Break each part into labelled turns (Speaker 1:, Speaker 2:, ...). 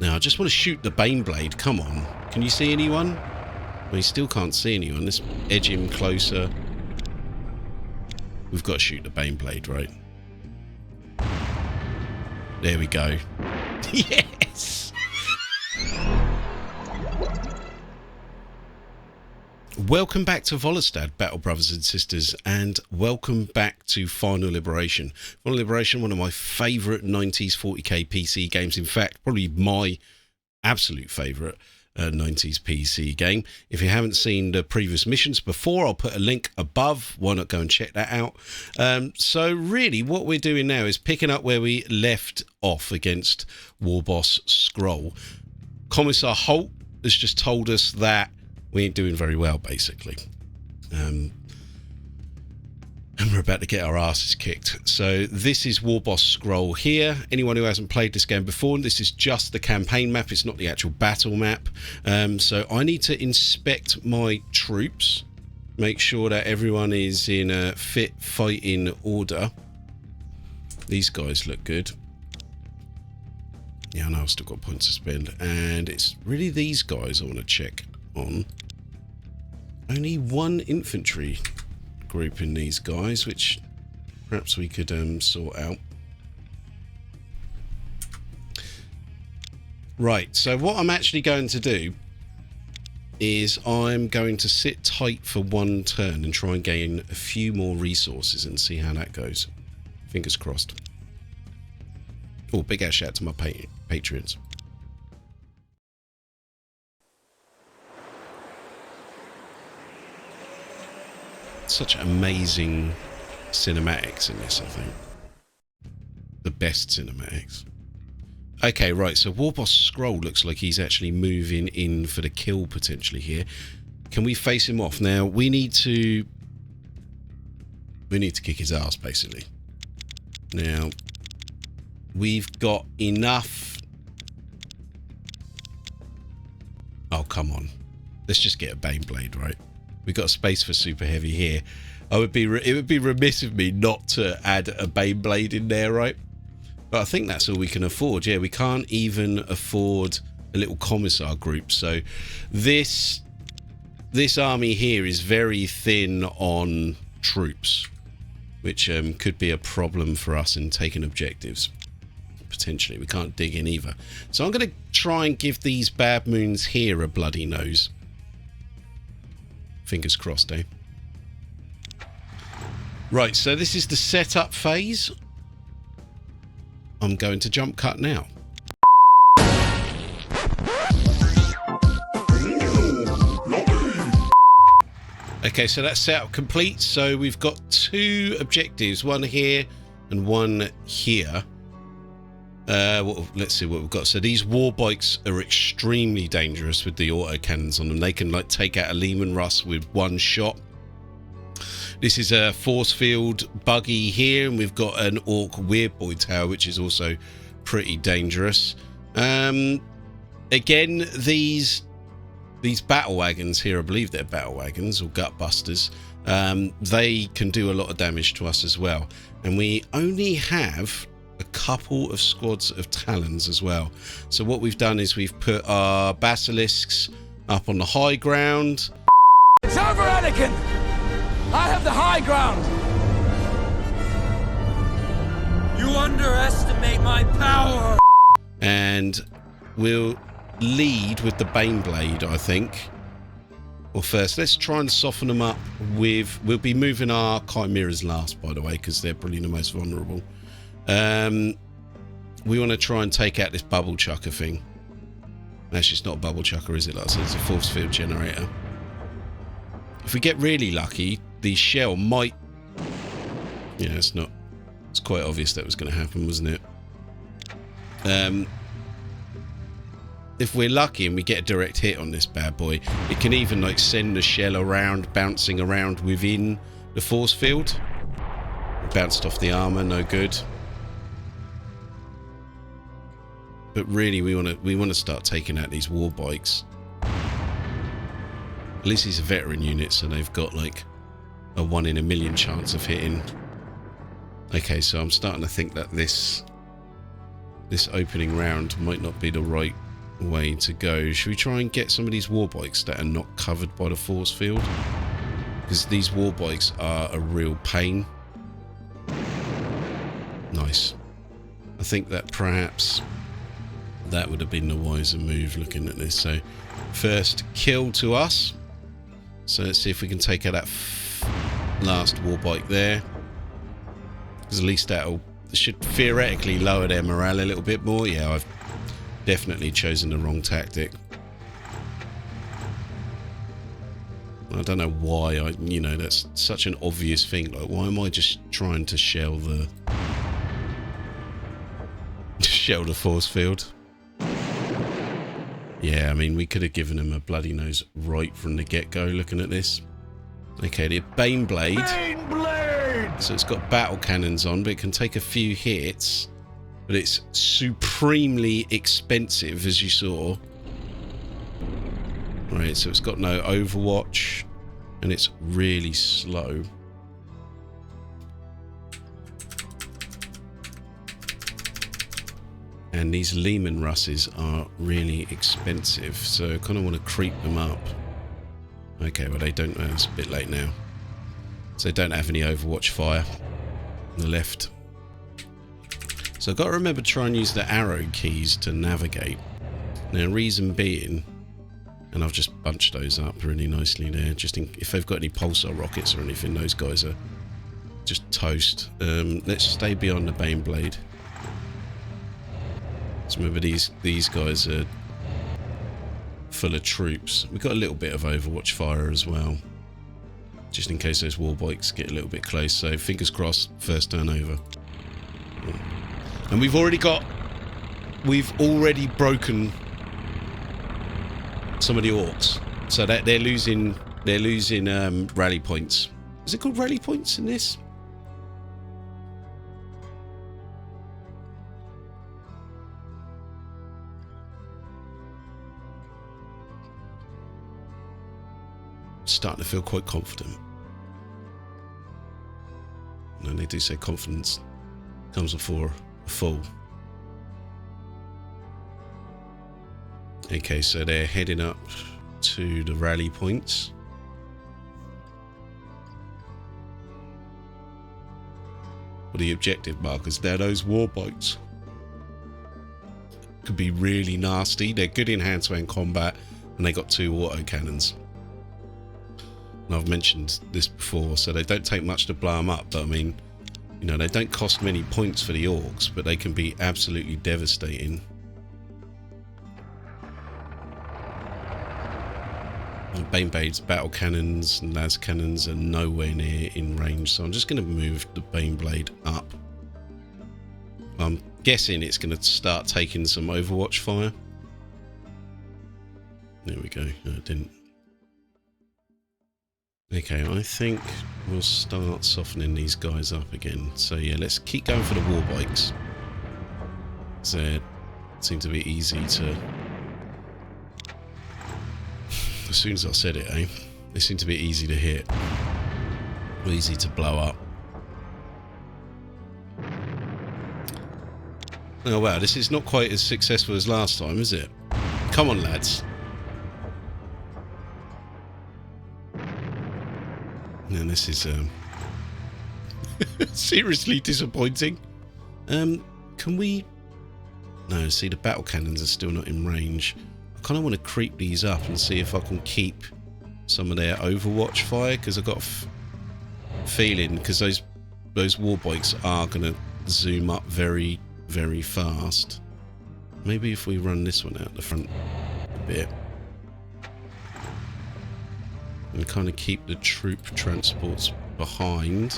Speaker 1: Now, I just want to shoot the Baneblade. Come on. Can you see anyone? Well, you still can't see anyone. Let's edge him closer. We've got to shoot the Baneblade, right? There we go. Yes! Welcome back to Volostad, Battle Brothers and Sisters, and welcome back to Final Liberation. Final Liberation, one of my favourite 90s 40k PC games. In fact, probably my absolute favourite 90s PC game. If you haven't seen the previous missions before, I'll put a link above. Why not go and check that out? So really, what we're doing now is picking up where we left off against War Boss Skrull. Commissar Holt has just told us that we ain't doing very well, basically. And we're about to get our asses kicked. So this is War Boss Skrull here. Anyone who hasn't played this game before, this is just the campaign map. It's not the actual battle map. So I need to inspect my troops, make sure that everyone is in a fit fighting order. These guys look good. Yeah, I know I've still got points to spend. And it's really these guys I want to check on. Only one infantry group in these guys, which perhaps we could sort out. Right, so what I'm actually going to do is I'm going to sit tight for one turn and try and gain a few more resources and see how that goes. Fingers crossed. Oh, big ass shout out to my patrons. Such amazing cinematics in this, I think. The best cinematics. Okay, right, so War Boss Skrull looks like he's actually moving in for the kill potentially here. Can we face him off? Now, we need to kick his ass, basically. Now, we've got enough... Oh, come on. Let's just get a Baneblade, right? We've got space for super heavy here. It would be remiss of me not to add a Baneblade in there, right? But I think that's all we can afford. Yeah, we can't even afford a little commissar group. So this army here is very thin on troops, which could be a problem for us in taking objectives. Potentially, we can't dig in either. So I'm going to try and give these bad moons here a bloody nose. Fingers crossed, eh? Right, so this is the setup phase. I'm going to jump cut now. Okay, so that's setup complete. So we've got two objectives, one here and one here. Well, let's see what we've got. So these war bikes are extremely dangerous with the autocannons on them. They can like take out a Lehman Russ with one shot. This is a force field buggy here, and we've got an Orc Weird Boy tower, which is also pretty dangerous. Again, these battle wagons here, I believe they're battle wagons or gut busters. They can do a lot of damage to us as well, and we only have a couple of squads of Talons as well. So what we've done is we've put our basilisks up on the high ground.
Speaker 2: It's over, Anakin! I have the high ground! You underestimate my power!
Speaker 1: And we'll lead with the Baneblade, I think. Well, first, let's try and soften them up with... We'll be moving our Chimeras last, by the way, because they're probably the most vulnerable. We want to try and take out this bubble chucker thing. Actually, it's not a bubble chucker, is it? Like I said, it's a force field generator. If we get really lucky, the shell might... Yeah, it's not... It's quite obvious that was going to happen, wasn't it? If we're lucky and we get a direct hit on this bad boy, it can even like send the shell around, bouncing around within the force field. Bounced off the armor, no good. But really, we want to start taking out these war bikes. At least he's a veteran unit, so they've got like a 1 in a million chance of hitting. Okay, so I'm starting to think that this opening round might not be the right way to go. Should we try and get some of these war bikes that are not covered by the force field? Because these war bikes are a real pain. Nice. I think that perhaps that would have been the wiser move looking at this. So first kill to us. So let's see if we can take out that last war bike there. Because at least that should theoretically lower their morale a little bit more. Yeah, I've definitely chosen the wrong tactic. I don't know why you know, that's such an obvious thing. Like, why am I just trying to shell the force field? Yeah, I mean, we could have given him a bloody nose right from the get-go looking at this. Okay, the Bane Blade. So it's got battle cannons on, but it can take a few hits. But it's supremely expensive, as you saw. Right, so it's got no overwatch, and it's really slow. And these Lehman Russes are really expensive, so I kind of want to creep them up. Okay, well, they don't. It's a bit late now. So they don't have any overwatch fire on the left. So I've got to remember to try and use the arrow keys to navigate. Now, reason being, and I've just bunched those up really nicely there, just if they've got any pulsar rockets or anything, those guys are just toast. Let's stay beyond the Bane Blade. So remember, these guys are full of troops. We've got a little bit of overwatch fire as well, just in case those war bikes get a little bit close. So fingers crossed, first turnover. And we've already broken some of the orcs, so that they're losing rally points. Is it called rally points in this? Starting to feel quite confident. And they do say confidence comes before a fall. Okay, so they're heading up to the rally points. What are the objective markers? They're those war bikes. Could be really nasty. They're good in hand-to-hand combat, and they got 2 auto cannons. And I've mentioned this before, so they don't take much to blow them up, but I mean, you know, they don't cost many points for the orcs, but they can be absolutely devastating. And Bane Blade's battle cannons and las cannons are nowhere near in range, so I'm just going to move the Bane Blade up. I'm guessing it's going to start taking some overwatch fire. There we go. No, it didn't. Okay, I think we'll start softening these guys up again. So yeah, let's keep going for the war bikes. They seem to be easy to... As soon as I said it, eh? They seem to be easy to hit. Easy to blow up. Oh wow, this is not quite as successful as last time, is it? Come on, lads. And this is seriously disappointing. Can we... No, see, the battle cannons are still not in range. I kind of want to creep these up and see if I can keep some of their overwatch fire, because I've got a feeling, because those war bikes are going to zoom up very, very fast. Maybe if we run this one out the front a bit and kind of keep the troop transports behind.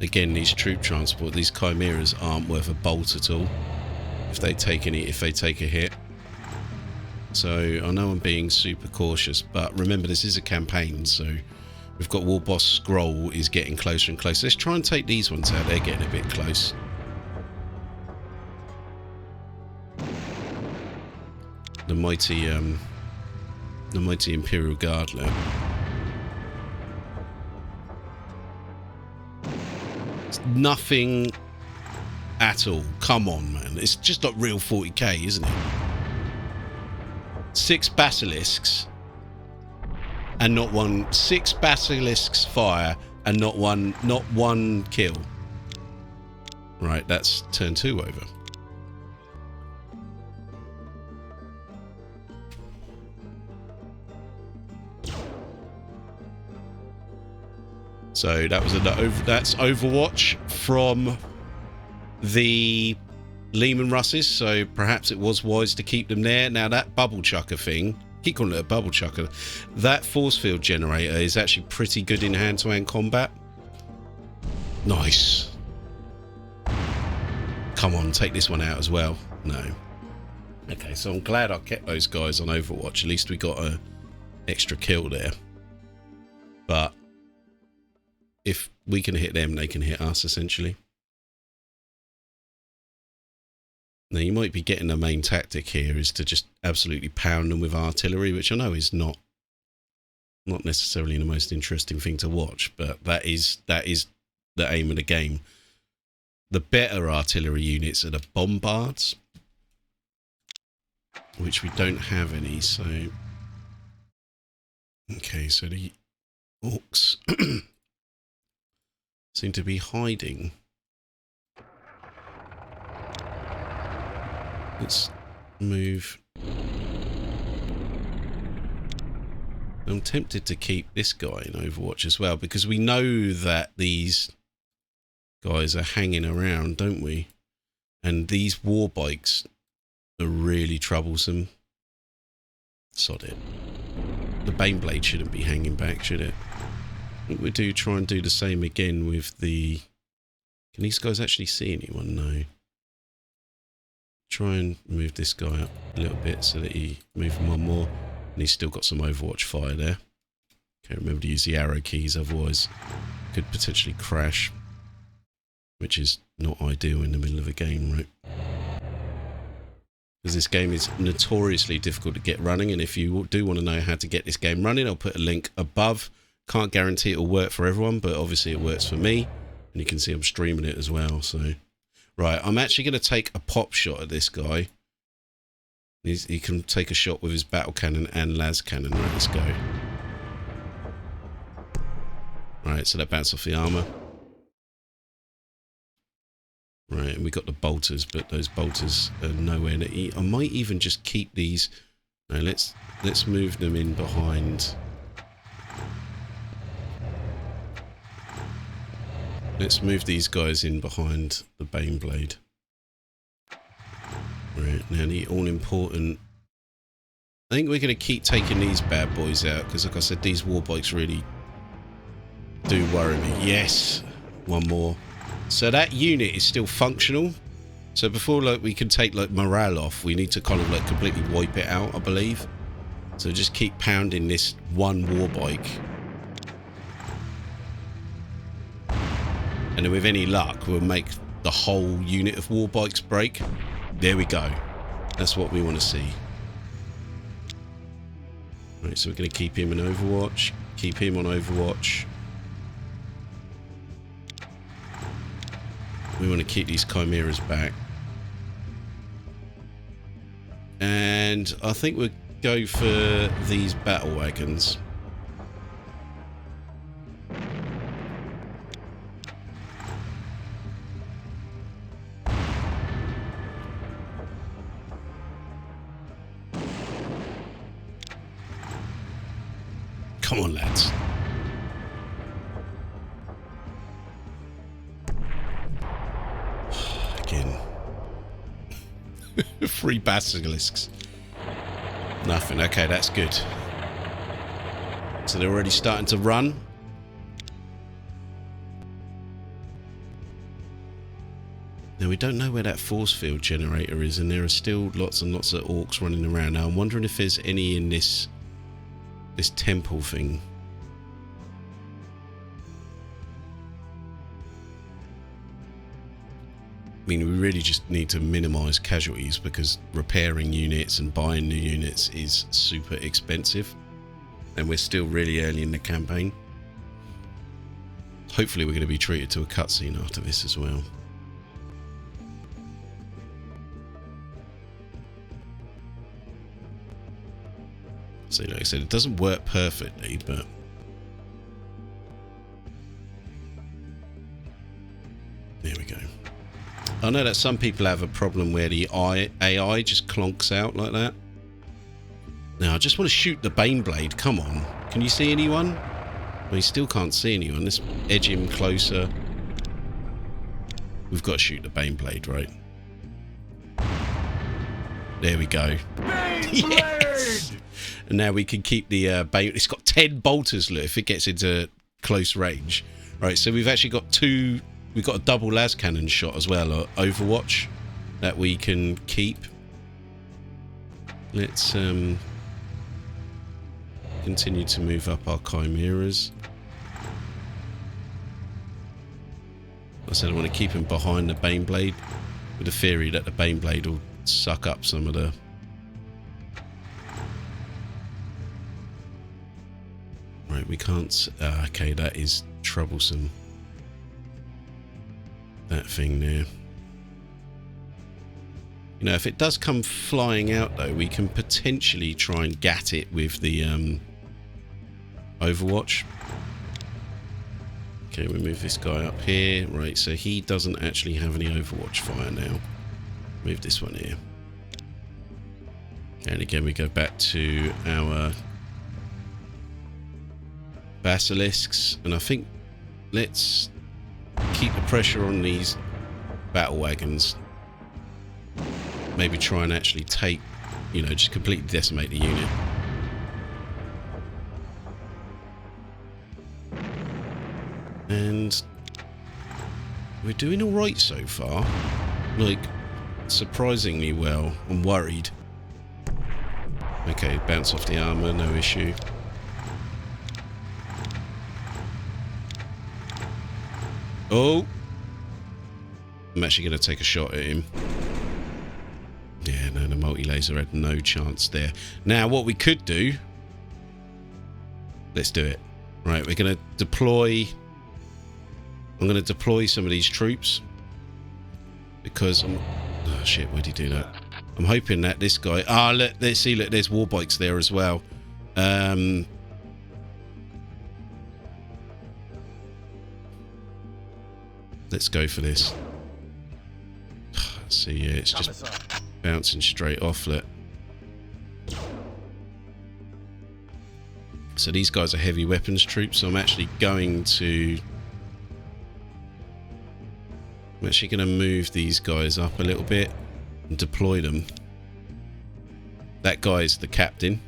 Speaker 1: Again, these troop transport, these chimeras aren't worth a bolt at all if they take a hit. So I know I'm being super cautious, but remember, this is a campaign, so we've got War Boss Scroll is getting closer and closer. Let's try and take these ones out. They're getting a bit close. The mighty Imperial Guard now. It's nothing at all. Come on, man. It's just not real 40k, isn't it? 6 basilisks and not one. 6 basilisks fire and not one kill. Right, that's turn 2 over. So that was that's Overwatch from the Lehman Russes, so perhaps it was wise to keep them there. Now that bubble chucker thing, keep calling it a bubble chucker, that force field generator is actually pretty good in hand-to-hand combat. Nice. Come on, take this one out as well. No. Okay, so I'm glad I kept those guys on Overwatch. At least we got a extra kill there. But if we can hit them, they can hit us, essentially. Now, you might be getting the main tactic here is to just absolutely pound them with artillery, which I know is not necessarily the most interesting thing to watch, but that is the aim of the game. The better artillery units are the bombards, which we don't have any, so... Okay, so the orcs seem to be hiding. Let's move. I'm tempted to keep this guy in Overwatch as well, because we know that these guys are hanging around, don't we? And these war bikes are really troublesome. Sod it. The Baneblade shouldn't be hanging back, should it? I think we do try and do the same again with the... Can these guys actually see anyone? No. Try and move this guy up a little bit so that he move him one more. And he's still got some Overwatch fire there. Okay, remember to use the arrow keys, otherwise could potentially crash. Which is not ideal in the middle of a game, right? Because this game is notoriously difficult to get running, and if you do want to know how to get this game running, I'll put a link above. Can't guarantee it'll work for everyone, but obviously it works for me. And you can see I'm streaming it as well, so... Right, I'm actually going to take a pop shot at this guy. He can take a shot with his battle cannon and las cannon. Right, let's go. Right, so that bounced off the armour. Right, and we got the bolters, but those bolters are nowhere to eat. I might even just keep these. No, let's move them in behind. Let's move these guys in behind the Baneblade. Right, now the all-important... I think we're going to keep taking these bad boys out, because like I said, these war bikes really do worry me. Yes! One more. So that unit is still functional. So before we can take morale off, we need to kind of completely wipe it out, I believe. So just keep pounding this one war bike. And then with any luck, we'll make the whole unit of war bikes break. There we go. That's what we want to see. Right, so we're going to keep him in Overwatch. Keep him on Overwatch. We want to keep these chimeras back. And I think we'll go for these battle wagons. Come on, lads. Again. 3 basilisks. Nothing. Okay, that's good. So they're already starting to run. Now, we don't know where that force field generator is, and there are still lots and lots of orcs running around. Now, I'm wondering if there's any in this temple thing. I mean, we really just need to minimize casualties, because repairing units and buying new units is super expensive, and we're still really early in the campaign. Hopefully we're going to be treated to a cutscene after this as well. So like I said, it doesn't work perfectly, but there we go. I know that some people have a problem where the AI just clonks out like that. Now I just want to shoot the Baneblade. Come on, can you see anyone? Well, you still can't see anyone. Let's edge him closer. We've got to shoot the Baneblade, right? There we go. Yes! And now we can keep the Bane. It's got 10 bolters, look, if it gets into close range. Right, so we've actually got two. We've got a double las cannon shot as well, or Overwatch, that we can keep. Let's continue to move up our chimeras. I said I want to keep him behind the Baneblade, with the theory that the Baneblade will suck up some of the... Right, we can't... okay, that is troublesome. That thing there. You know, if it does come flying out, though, we can potentially try and gat it with the Overwatch. Okay, we move this guy up here. Right, so he doesn't actually have any Overwatch fire now. Move this one here. And again, we go back to our basilisks. And I think let's keep the pressure on these battle wagons. Maybe try and actually take, you know, just completely decimate the unit. And we're doing all right so far. Like, surprisingly well. I'm worried. Okay, bounce off the armor, no issue. Oh! I'm actually going to take a shot at him. Yeah, no, the multi-laser had no chance there. Now, what we could do... Let's do it. Right, we're going to deploy... I'm going to deploy some of these troops. Because I'm... Oh, shit, where'd he do that? I'm hoping that this guy... Ah, let's see, look, there's war bikes there as well. Let's go for this. See, yeah, it's just bouncing straight off, look. So these guys are heavy weapons troops, so I'm actually going to... I'm actually going to move these guys up a little bit and deploy them. That guy's the captain.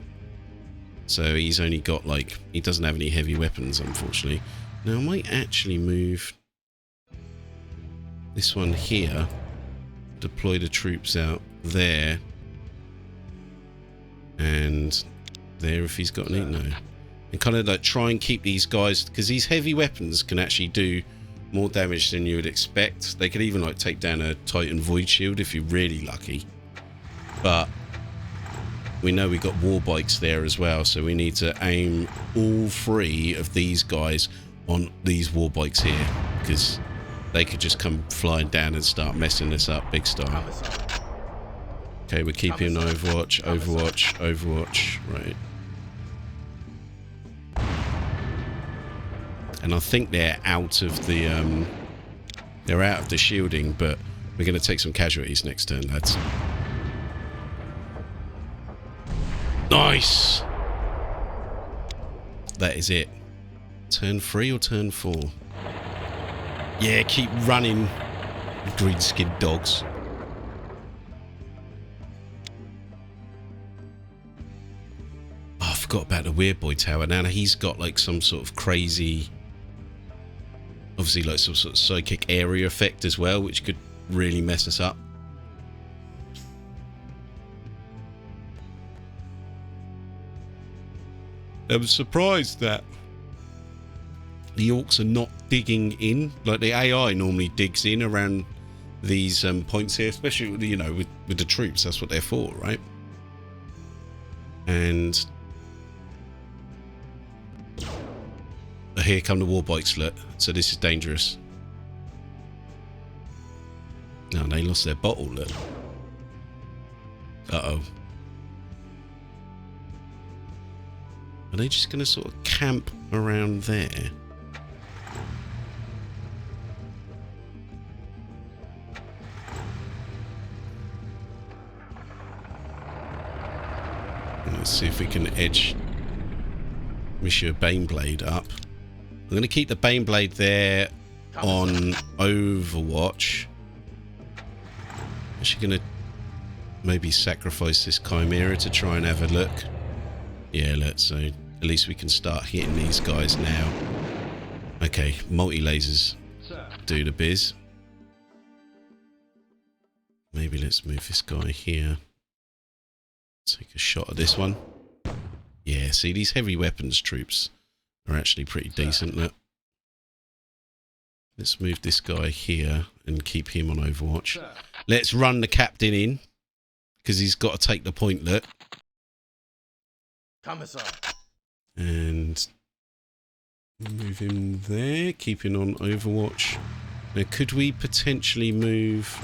Speaker 1: So he's only got, like... He doesn't have any heavy weapons, unfortunately. Now, I might actually move this one here. Deploy the troops out there. And there, if he's got any. No. And kind of like try and keep these guys... Because these heavy weapons can actually do more damage than you would expect. They could even like take down a Titan Void Shield if you're really lucky. But we know we've got war bikes there as well, so we need to aim all three of these guys on these war bikes here, because they could just come flying down and start messing this up big style. Okay, we're keeping Overwatch, Overwatch, Overwatch, right. And I think they're out of the shielding, but we're going to take some casualties next turn, lads. Nice! That is it. Turn 3 or turn 4? Yeah, keep running, green-skinned dogs. Oh, I forgot about the Weird Boy Tower. Now he's got like some sort of crazy... Obviously like some sort of psychic area effect as well, which could really mess us up. I'm surprised that the orcs are not digging in. Like the AI normally digs in around these points here, especially, you know, with the troops. That's what they're for, right? And here come the war bikes, look. So this is dangerous. No, they lost their bottle, look. Uh-oh. Are they just going to sort of camp around there? Let's see if we can edge Monsieur Baneblade up. I'm going to keep the Baneblade there on Overwatch. Is she going to maybe sacrifice this Chimera to try and have a look? Yeah, let's so at least we can start hitting these guys now. Okay, multi-lasers do the biz. Maybe let's move this guy here. Take a shot at this one. Yeah, see, these heavy weapons troops are actually pretty decent. Look. Let's move this guy here and keep him on Overwatch. Let's run the captain in, because he's got to take the point, look.
Speaker 2: Commissar.
Speaker 1: And move him there, keeping on Overwatch. Now, could we potentially move...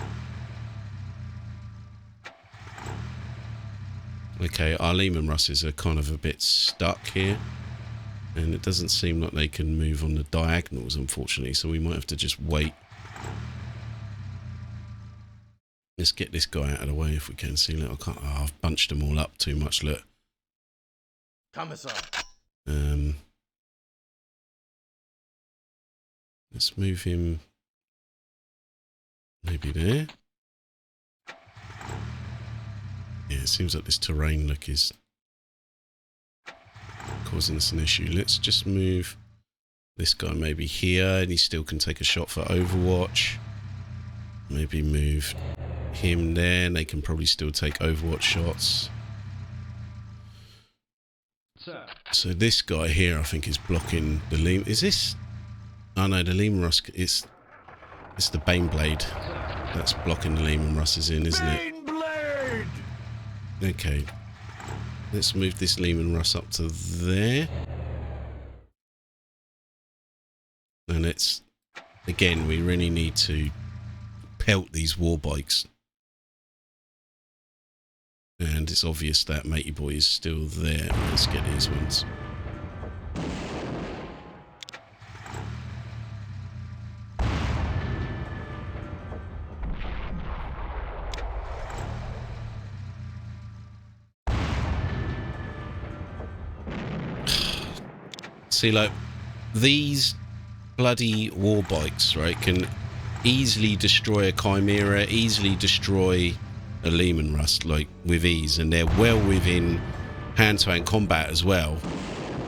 Speaker 1: Okay, our Lehman Russes are kind of a bit stuck here. And it doesn't seem like they can move on the diagonals, unfortunately, so we might have to just wait. Let's get this guy out of the way if we can. See, look, I can't... Oh, I've bunched them all up too much, look.
Speaker 2: Commissar.
Speaker 1: Let's move him maybe there. Yeah, it seems like this terrain look is causing us an issue. Let's just move this guy maybe here, and he still can take a shot for Overwatch. Maybe move him there, and they can probably still take Overwatch shots. So this guy here, I think, is blocking the Lehman. Is this? Oh no, the Lehman Russ. It's the Baneblade that's blocking the Lehman Russes in, isn't it?
Speaker 2: Baneblade!
Speaker 1: Okay. Let's move this Lehman Russ up to there. And let's... Again, we really need to pelt these war bikes. And it's obvious that Matey Boy is still there. Let's get these ones. See, like, these bloody war bikes, right, can easily destroy a Chimera, easily destroy a Lehman Russ, like, with ease, and they're well within hand-to-hand combat as well.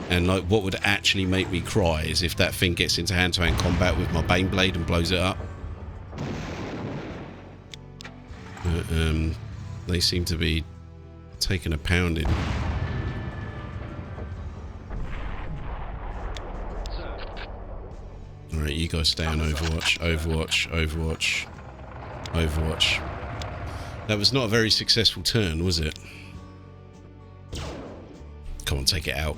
Speaker 1: And, like, what would actually make me cry is if that thing gets into hand-to-hand combat with my Baneblade and blows it up. But, they seem to be taking a pounding. Alright, you guys stay on Overwatch, Overwatch, Overwatch, Overwatch. That was not a very successful turn, was it? Come on, take it out.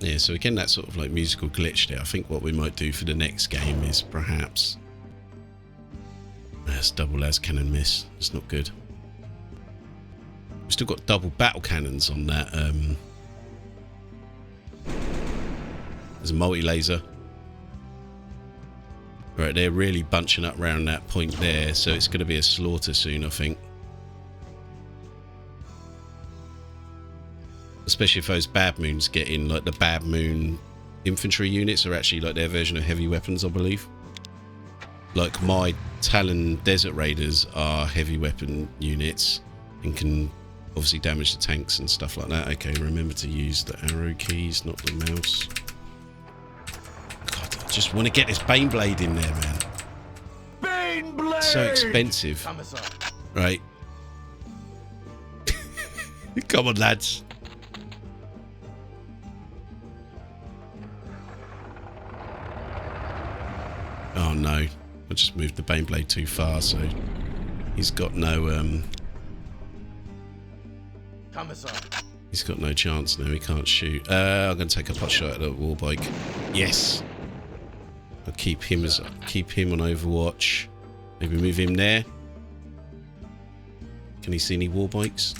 Speaker 1: Yeah, so again, that sort of like musical glitch there. I think what we might do for the next game is perhaps... That's double las cannon miss. It's not good. We've still got double battle cannons on that. There's a multi-laser. Right, they're really bunching up around that point there, so it's going to be a slaughter soon, I think. Especially if those Bad Moons get in, like the Bad Moon infantry units are actually like their version of heavy weapons, I believe. Like my Talon Desert Raiders are heavy weapon units and can obviously damage the tanks and stuff like that. Okay, remember to use the arrow keys, not the mouse. God, I just want to get this Baneblade in there, man.
Speaker 2: Baneblade!
Speaker 1: So expensive.
Speaker 2: Commissar.
Speaker 1: Right. Come on, lads. Oh no, I just moved the Baneblade too far, so He's got no
Speaker 2: Commissar.
Speaker 1: he's got no chance now. He can't shoot. I'm going to take a pot shot at the war bike. Yes. I'll keep him on Overwatch. Maybe move him there. Can he see any war bikes?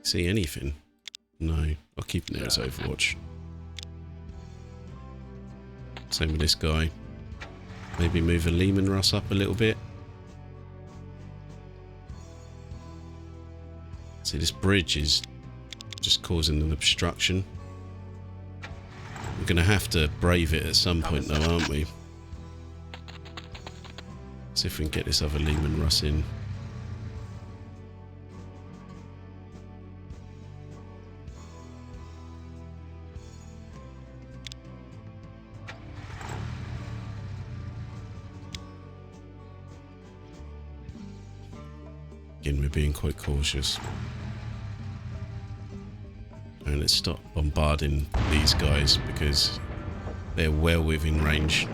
Speaker 1: See anything? No. I'll keep him there as Overwatch. Same with this guy. Maybe move a Lehman Russ up a little bit. See, this bridge is just causing an obstruction. We're going to have to brave it at some point though, aren't we? See if we can get this other Lehman Russ in. Again, we're being quite cautious. And let's stop bombarding these guys because they're well within range.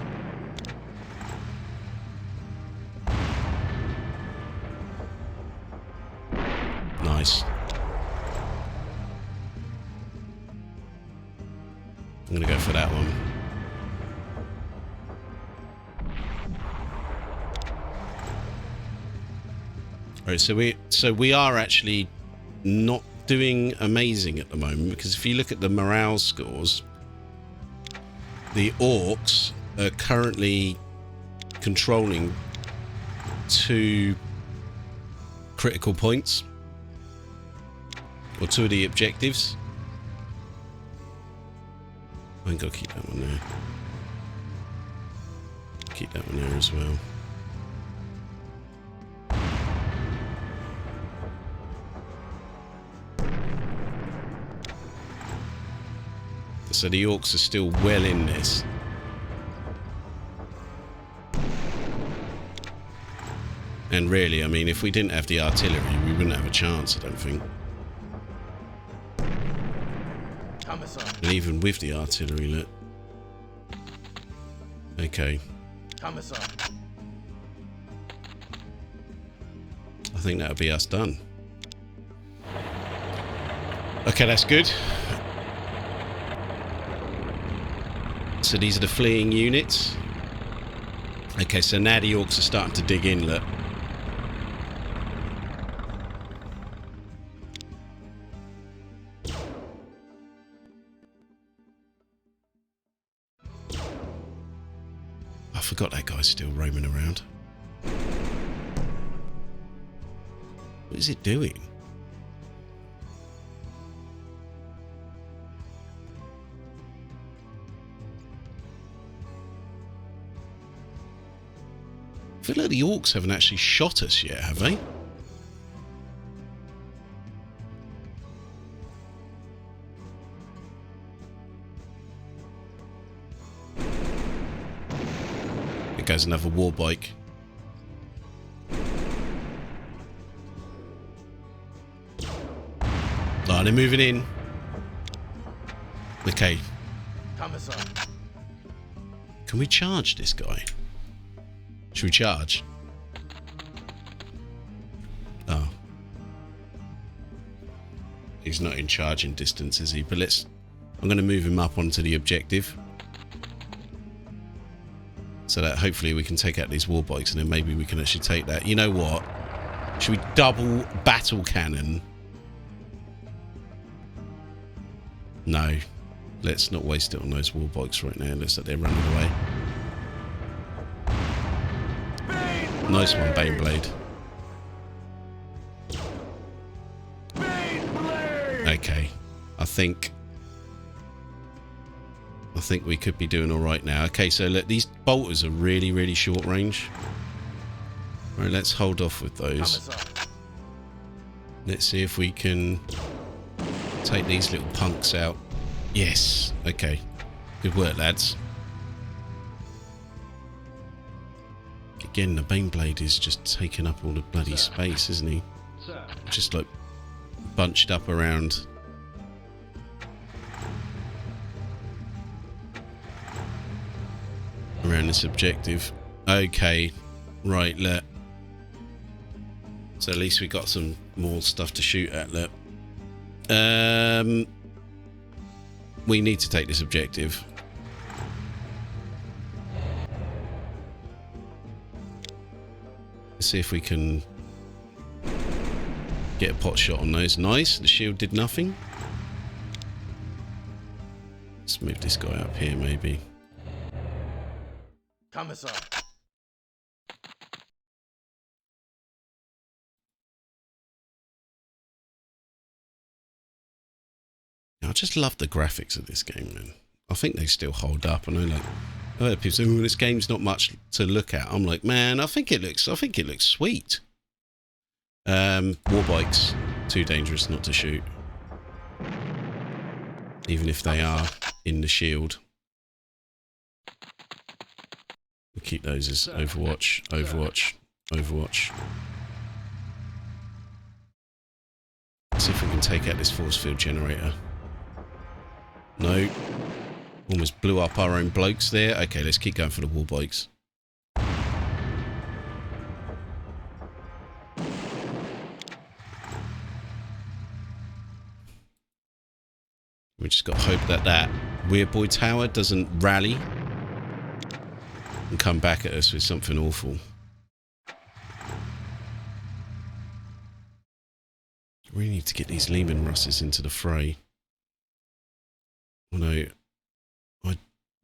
Speaker 1: Nice. I'm gonna go for that one. Right, so we are actually not doing amazing at the moment, because if you look at the morale scores, the orcs are currently controlling 2 critical points, or 2 of the objectives. I think I'll keep that one there. Keep that one there as well. So the orcs are still well in this. And really, I mean, if we didn't have the artillery, we wouldn't have a chance, I don't think. And even with the artillery, look. Okay. I think that'll be us done. Okay, that's good. So these are the fleeing units. Okay, so now the orcs are starting to dig in, look. I forgot that guy's still roaming around. What is it doing? I feel like the orcs haven't actually shot us yet, have they? There goes another war bike. Oh, they're moving in. Okay. Can we charge this guy? Should we charge? Oh. He's not in charging distance, is he? But I'm going to move him up onto the objective. So that hopefully we can take out these war bikes and then maybe we can actually take that. You know what? Should we double battle cannon? No. Let's not waste it on those war bikes right now. Looks like they're running away. Nice one, Baneblade. Okay. I think we could be doing all right now. Okay, so look, these bolters are really, really short range. All right, let's hold off with those. Let's see if we can take these little punks out. Yes. Okay. Good work, lads. Again, the Baneblade is just taking up all the bloody space, isn't he? Just like bunched up around. around this objective. Okay, right, look. So at least we got some more stuff to shoot at, look. We need to take this objective. Let's see if we can get a pot shot on those. Nice, the shield did nothing. Let's move this guy up here, maybe.
Speaker 2: Commissar.
Speaker 1: I just love the graphics of this game, man. I think they still hold up. I know, like, I heard people say, "Oh, this game's not much to look at." I'm like, man, I think it looks sweet. War bikes, too dangerous not to shoot, even if they are in the shield. We'll keep those as Overwatch, Overwatch, Overwatch. Let's see if we can take out this force field generator. No. Almost blew up our own blokes there. Okay, let's keep going for the wall bikes. We just got to hope that that Weird Boy Tower doesn't rally and come back at us with something awful. We need to get these Lehman Russes into the fray. Oh no,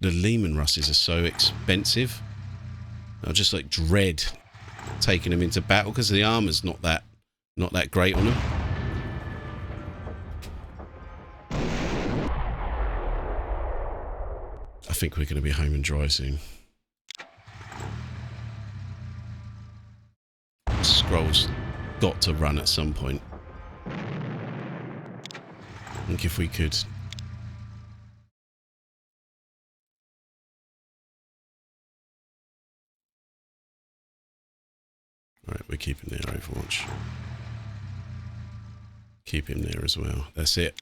Speaker 1: the Lehman Russes are so expensive. I just like dread taking them into battle because the armor's not that great on them. I think we're going to be home and dry soon. Scroll's got to run at some point. I think if we could... Alright, we're keeping there, Overwatch. Keep him there as well. That's it.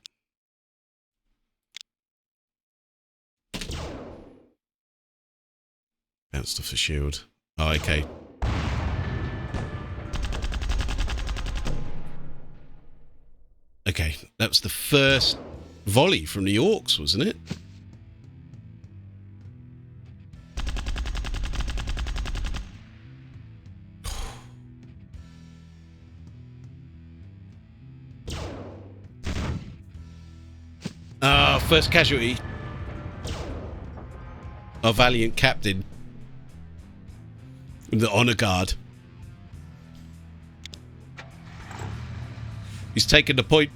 Speaker 1: Bounced off the shield. Oh, okay. Okay, that was the first volley from the Orcs, wasn't it? Ah, first casualty. Our valiant captain. The honor guard. He's taken the point.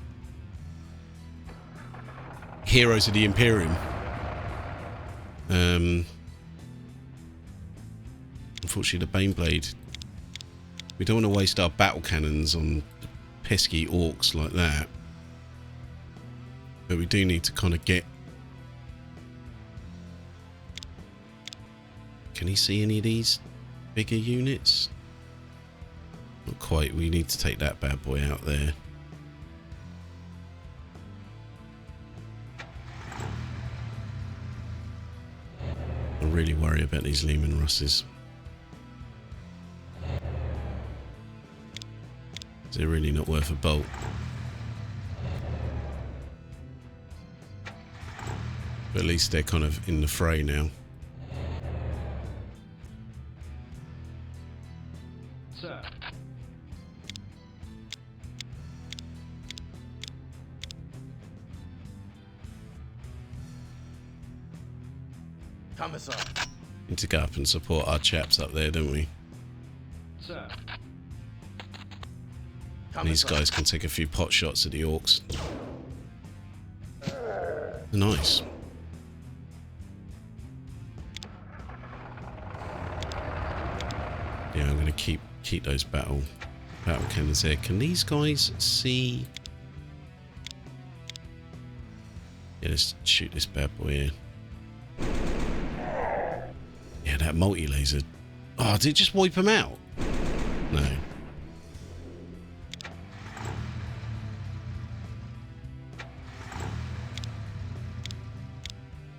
Speaker 1: Heroes of the Imperium. Unfortunately, the Baneblade. We don't want to waste our battle cannons on pesky orcs like that. But we do need to kind of get... Can he see any of these bigger units? Not quite. We need to take that bad boy out there. I really worry about these Lehman Russes. They're really not worth a bolt. But at least they're kind of in the fray now.
Speaker 2: Sir. Commissar.
Speaker 1: Need to go up and support our chaps up there, don't we?
Speaker 2: Sir.
Speaker 1: These guys can take a few pot shots at the Orcs. Nice. Yeah, I'm going to keep those battle cannons there. Can these guys see? Yeah, let's shoot this bad boy here. Yeah, that multi-laser. Oh, did it just wipe them out? No.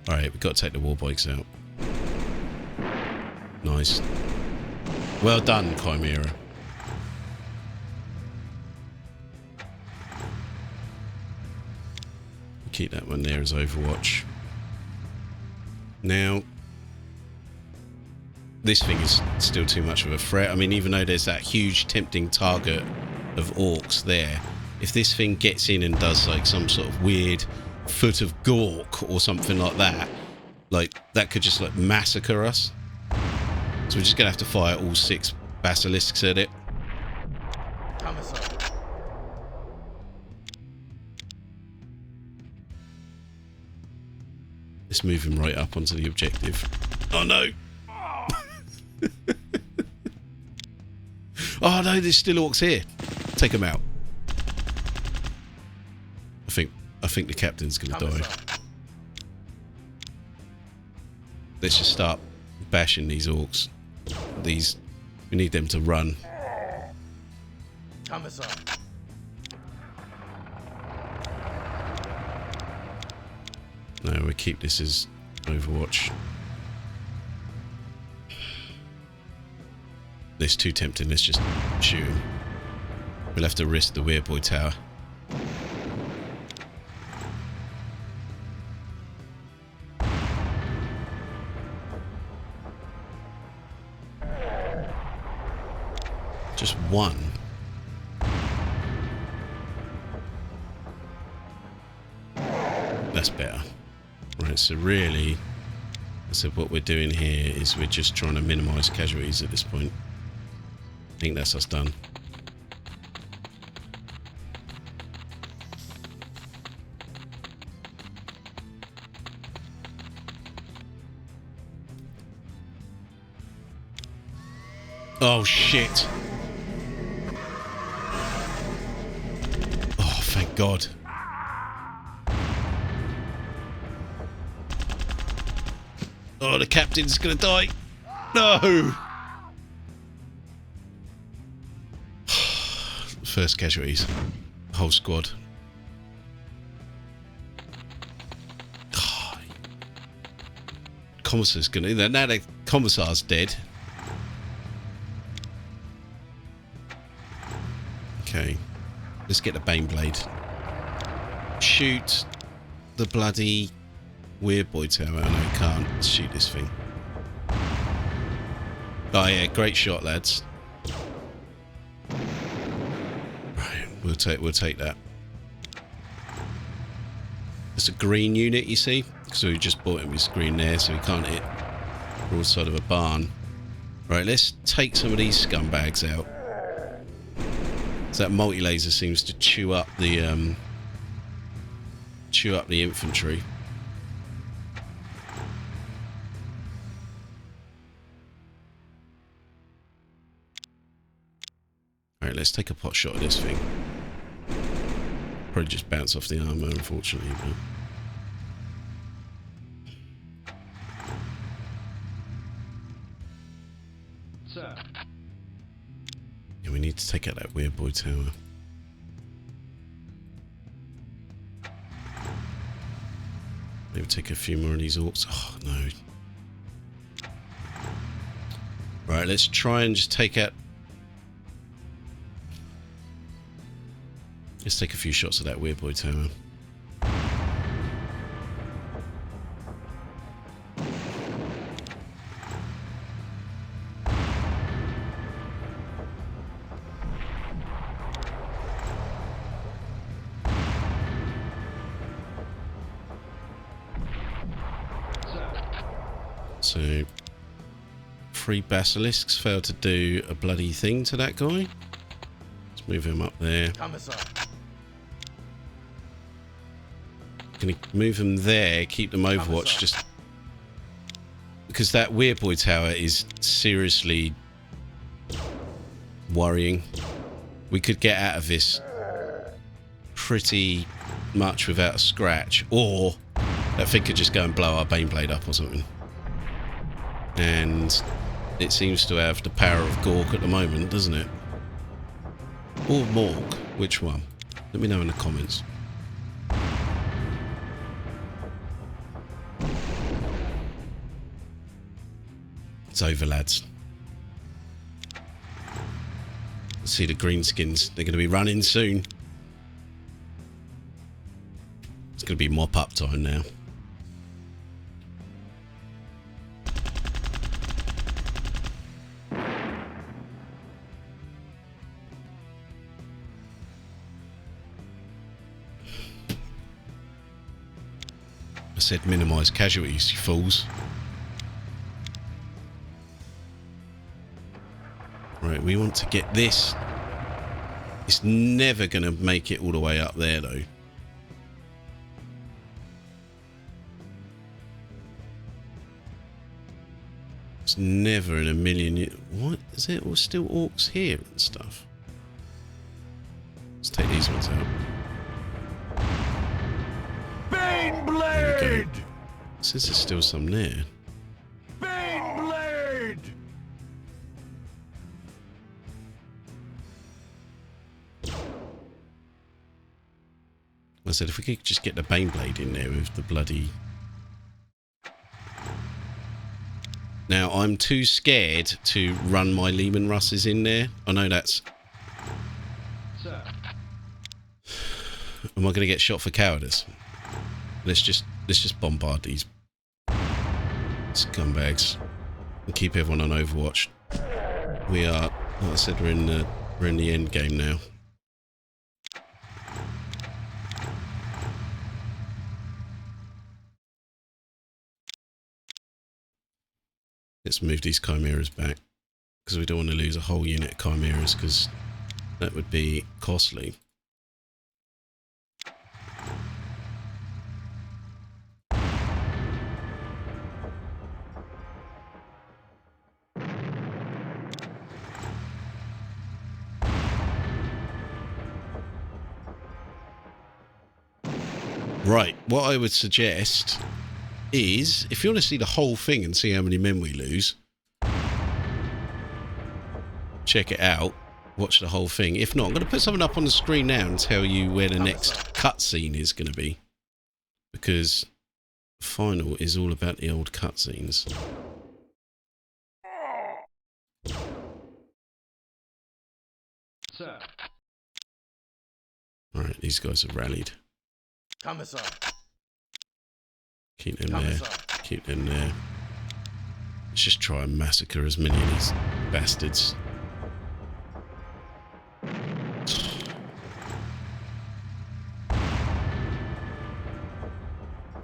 Speaker 1: Alright, we've got to take the war bikes out. Nice. Well done, Chimera. Keep that one there as Overwatch. Now, this thing is still too much of a threat. I mean, even though there's that huge tempting target of orcs there, if this thing gets in and does like some sort of weird foot of Gork or something like that could just like massacre us. So we're just gonna have to fire all 6 basilisks at it. Let's move him right up onto the objective. Oh no! Oh no, there's still orcs here. Take them out. I think the captain's gonna die. Let's just start bashing these orcs. We need them to run. No, we keep this as Overwatch. This too tempting. Let's just shoot him. We'll have to risk the Weird Boy Tower. Just one. That's better. Right, so really, so what we're doing here is we're just trying to minimise casualties at this point. I think that's us done. Oh shit! Oh, thank God. Oh, the captain's gonna die. No! First casualties. Whole squad. Oh. Commissar's gonna... Now the Commissar's dead. Okay. Let's get the Baneblade. Shoot the bloody Weird Boy Tower. Oh, no, I can't shoot this thing. Oh yeah, great shot, lads. Right, we'll take that. It's a green unit, you see? So we just bought him with green there, so we can't hit broadside of a barn. Right, let's take some of these scumbags out. So that multi-laser seems to chew up the infantry. Alright, let's take a pot shot at this thing. Probably just bounce off the armour, unfortunately, but... Sir. Yeah, we need to take out that Weird Boy Tower. Maybe take a few more of these orcs. Oh, no. Right, let's try and just take out... Let's take a few shots of that Weird Boy Tower. So, 3 basilisks failed to do a bloody thing to that guy. Let's move him up there. Gonna move them there, keep them Overwatch, just because that Weird Boy Tower is seriously worrying. We could get out of this pretty much without a scratch, or that thing could just go and blow our Baneblade up or something. And it seems to have the power of Gork at the moment, doesn't it? Or Morg, which one? Let me know in the comments. It's over, lads. See the greenskins. They're going to be running soon. It's going to be mop-up time now. I said minimise casualties, you fools. Right, we want to get this. It's never going to make it all the way up there, though. It's never in a million years. What is it? Or still orcs here and stuff? Let's take these ones out.
Speaker 2: Bane blade.
Speaker 1: Says there's still some there.
Speaker 2: Bane blade.
Speaker 1: I said if we could just get the Bane blade in there with the bloody. Now I'm too scared to run my Lehman Russes in there. I know that's.
Speaker 2: Sir.
Speaker 1: Am I going to get shot for cowardice? Let's just bombard these scumbags and keep everyone on Overwatch. We are, like I said, we're in the end game now. Let's move these chimeras back because we don't want to lose a whole unit of chimeras because that would be costly. Right, what I would suggest is, if you want to see the whole thing and see how many men we lose, check it out, watch the whole thing. If not, I'm going to put something up on the screen now and tell you where the next cutscene is going to be. Because final is all about the old cutscenes.
Speaker 2: Sir.
Speaker 1: Alright, these guys have rallied.
Speaker 2: Commissar.
Speaker 1: Keep them there. Keep them there. Let's just try and massacre as many of these bastards.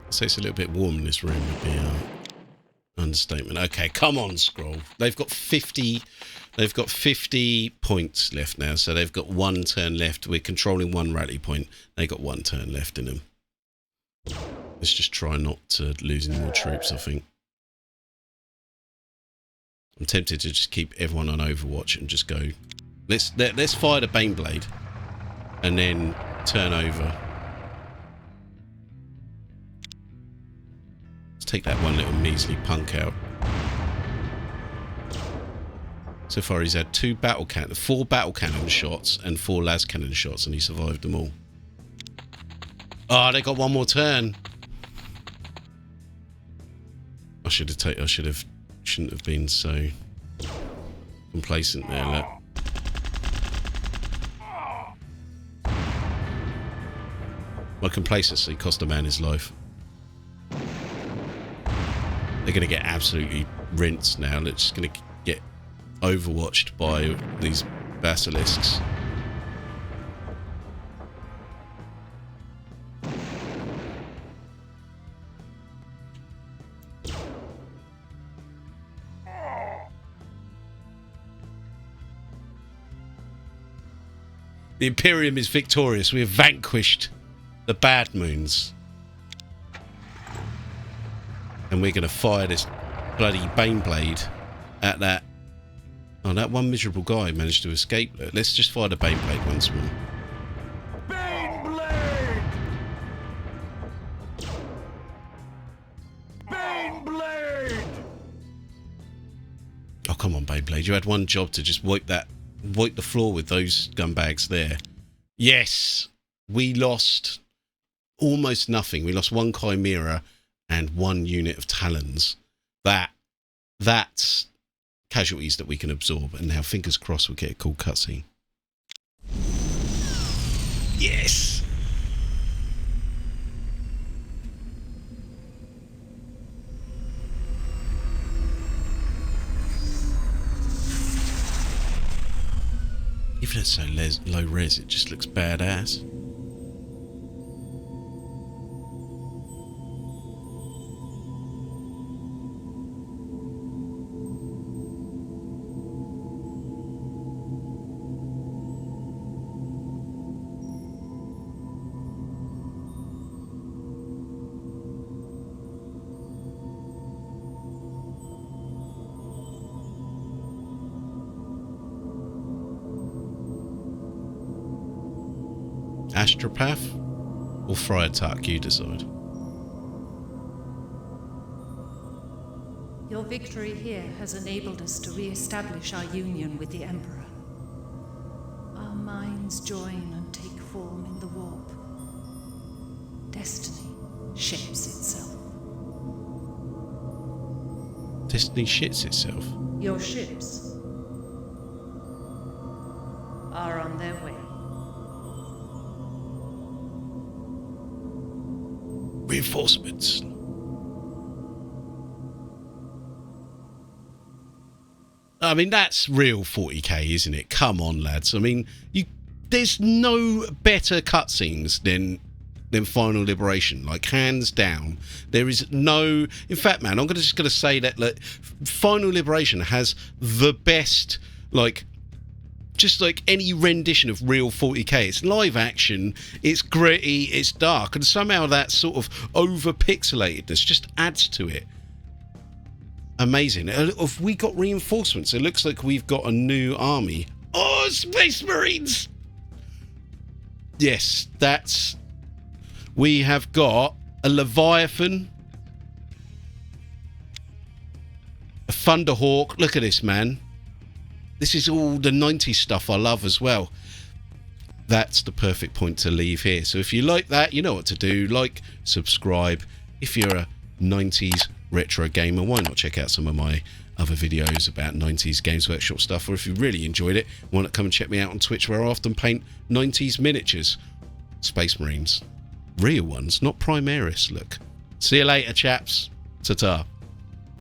Speaker 1: So it's a little bit warm in this room would be an understatement. Okay, come on, Scroll. They've got 50 points left now, so they've got one turn left. We're controlling one rally point. They got one turn left in them. Let's just try not to lose any more troops, I think. I'm tempted to just keep everyone on Overwatch and just go. Let's fire the Bane Blade and then turn over. Let's take that one little measly punk out. So far he's had 4 battle cannon shots and 4 las cannon shots, and he survived them all. Oh, they got one more turn. Shouldn't have been so complacent there. Look. My complacency cost a man his life. They're going to get absolutely rinsed now. They're just going to get overwatched by these basilisks. The Imperium is victorious. We have vanquished the Bad Moons. And we're going to fire this bloody Bane Blade at that. Oh, that one miserable guy managed to escape. Let's just fire the Bane Blade once more.
Speaker 2: Bane blade. Bane blade.
Speaker 1: Oh, come on, Bane Blade. You had one job to just wipe the floor with those gunbags there. Yes, we lost almost nothing. We lost 1 Chimera and 1 unit of Talons. That's casualties that we can absorb. And now, fingers crossed, we'll get a cool cutscene. Yes! Even it's so low res, it just looks badass. Astropath or Friar Tuck, you decide.
Speaker 3: Your victory here has enabled us to re-establish our union with the Emperor. Our minds join and take form in the warp. Destiny shapes itself.
Speaker 1: Destiny shits itself.
Speaker 3: Your ships are on their way.
Speaker 1: Reinforcements. I mean, that's real 40k, isn't it? Come on, lads. I mean, there's no better cutscenes than Final Liberation. Like, hands down. There is no... In fact, man, I'm just going to say that like, Final Liberation has the best, like... Just like any rendition of real 40k. It's live action, it's gritty, it's dark, and somehow that sort of over-pixelatedness just adds to it. Amazing. Have we got reinforcements? It looks like we've got a new army. Oh, Space Marines! Yes, that's... We have got a Leviathan, a Thunderhawk. Look at this, man. This is all the 90s stuff I love as well. That's the perfect point to leave here. So if you like that, you know what to do. Like, subscribe. If you're a 90s retro gamer, why not check out some of my other videos about 90s Games Workshop stuff? Or if you really enjoyed it, why not come and check me out on Twitch, where I often paint 90s miniatures. Space Marines. Real ones, not Primaris, look. See you later, chaps. Ta-ta.